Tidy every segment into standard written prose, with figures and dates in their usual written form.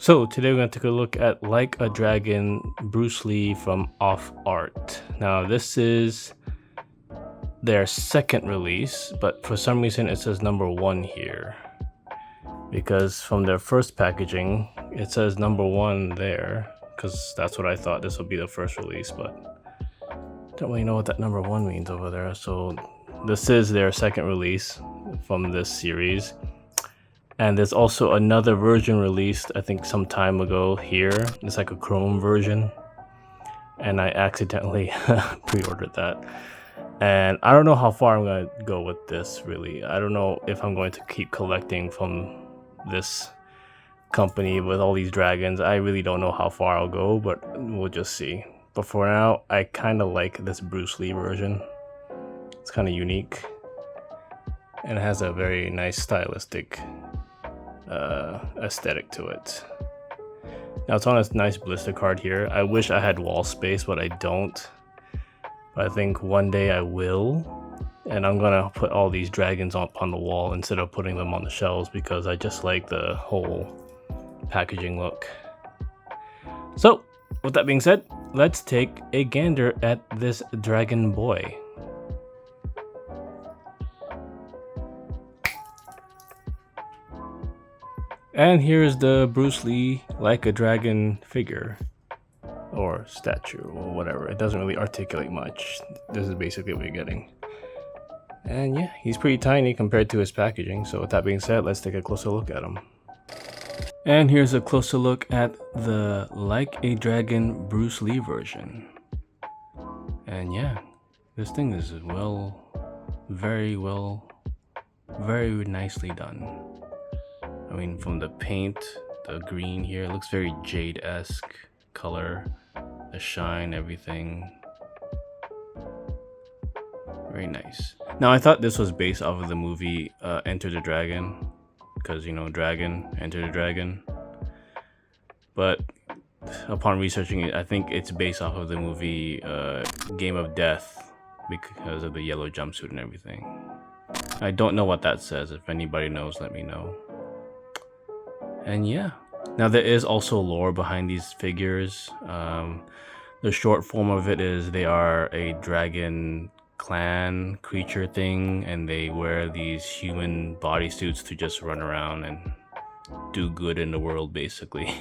So today we're going to take a look at Like a Dragon Bruce Lee from OffArt. Now this is their second release, but for some reason it says number 1 here. Because from their first packaging, it says number 1 there, because that's what I thought this would be the first release, but don't really know what that number 1 means over there. So this is their second release from this series. And there's also another version released, I think some time ago here. It's like a Chrome version. And I accidentally pre-ordered that. And I don't know how far I'm going to go with this, really. I don't know if I'm going to keep collecting from this company with all these dragons. I really don't know how far I'll go, but we'll just see. But for now, I kind of like this Bruce Lee version. It's kind of unique. And it has a very nice stylistic aesthetic to it. Now it's on a nice blister card here. I wish I had wall space, but I don't. But I think one day I will, and I'm gonna put all these dragons on the wall instead of putting them on the shelves because I just like the whole packaging look. So with that being said, let's take a gander at this dragon boy. And here's the Bruce Lee Like a Dragon figure, or statue, or whatever. It doesn't really articulate much. This is basically what you're getting. And yeah, he's pretty tiny compared to his packaging. So with that being said, let's take a closer look at him. And here's a closer look at the Like a Dragon Bruce Lee version. And yeah, this thing is very nicely done. I mean, from the paint, the green here, it looks very Jade-esque color, the shine, everything. Very nice. Now, I thought this was based off of the movie Enter the Dragon, because, you know, Dragon, Enter the Dragon. But upon researching it, I think it's based off of the movie Game of Death because of the yellow jumpsuit and everything. I don't know what that says. If anybody knows, let me know. And yeah, now there is also lore behind these figures. The short form of it is they are a dragon clan creature thing, and they wear these human bodysuits to just run around and do good in the world, basically.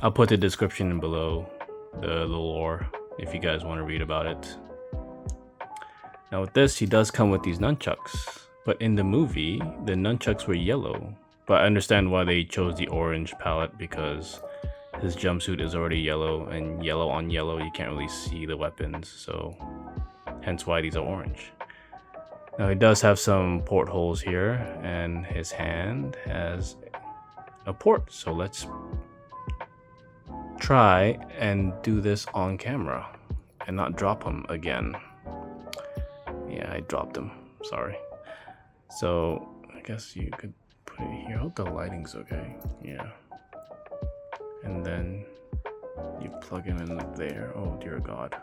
I'll put the description below, the lore, if you guys want to read about it. Now with this, he does come with these nunchucks, but in the movie, the nunchucks were yellow. But I understand why they chose the orange palette, because his jumpsuit is already yellow, and yellow on yellow, you can't really see the weapons, so hence why these are orange. Now he does have some portholes here, and his hand has a port, so let's try and do this on camera and not drop him again. Yeah, I dropped him, sorry. So I guess you could put it here. I hope the lighting's okay. Yeah. And then you plug him in like there. Oh dear God.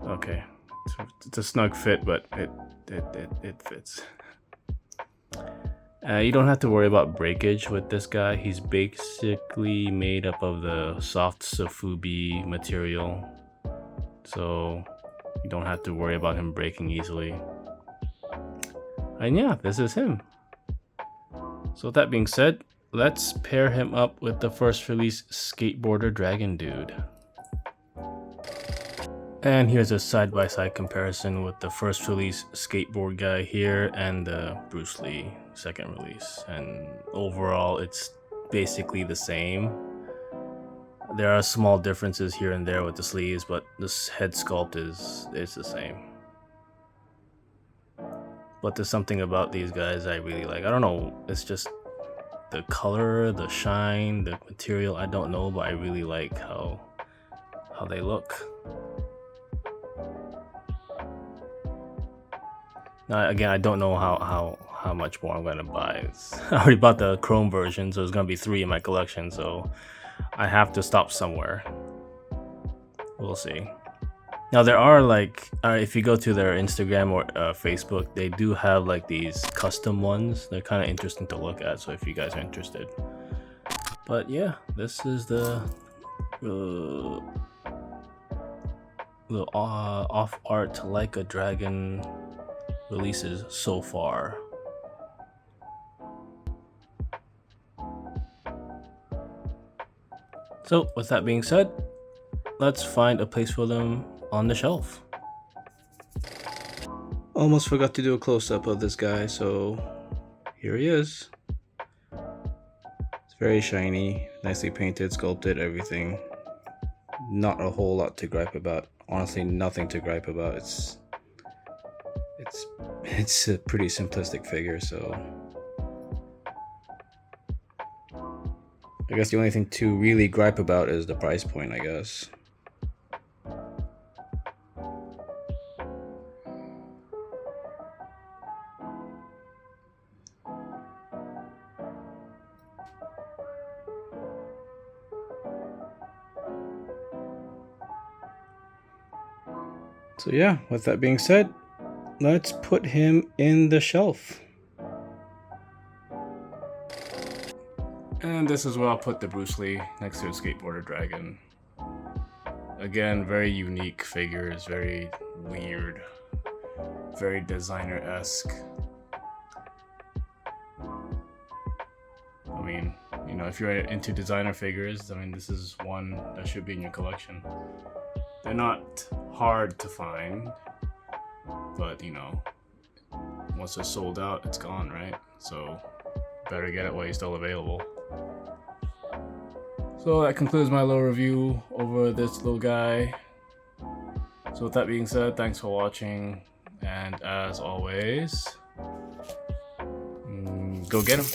Okay. So it's a snug fit, but it fits. You don't have to worry about breakage with this guy. He's basically made up of the soft Sofubi material, so you don't have to worry about him breaking easily. And yeah, this is him. So with that being said, let's pair him up with the first release skateboarder dragon dude. And here's a side-by-side comparison with the first release skateboard guy here and the Bruce Lee second release. And overall, it's basically the same. There are small differences here and there with the sleeves, but this head sculpt is the same. But there's something about these guys I really like. I don't know, it's just the color, the shine, the material, I don't know, but I really like how they look. Now, again, I don't know how much more I'm gonna buy. I already bought the Chrome version, so there's gonna be 3 in my collection, so I have to stop somewhere. We'll see. Now there are like, if you go to their Instagram or Facebook, they do have like these custom ones. They're kind of interesting to look at, so if you guys are interested. But yeah, this is the off art like a dragon releases so far. So with that being said, let's find a place for them on the shelf. Almost forgot to do a close-up of this guy, so here he is. It's very shiny, nicely painted, sculpted, everything. Not a whole lot to gripe about. Honestly, nothing to gripe about. It's a pretty simplistic figure, so I guess the only thing to really gripe about is the price point, I guess. So yeah, with that being said, let's put him in the shelf. And this is where I'll put the Bruce Lee next to the skateboarder dragon. Again, very unique figures, very weird, very designer-esque. I mean, you know, if you're into designer figures, I mean, this is one that should be in your collection. They're not hard to find, but you know, once they're sold out, it's gone, right? So better get it while you're still available. So that concludes my little review over this little guy. So with that being said, thanks for watching, and as always, go get him.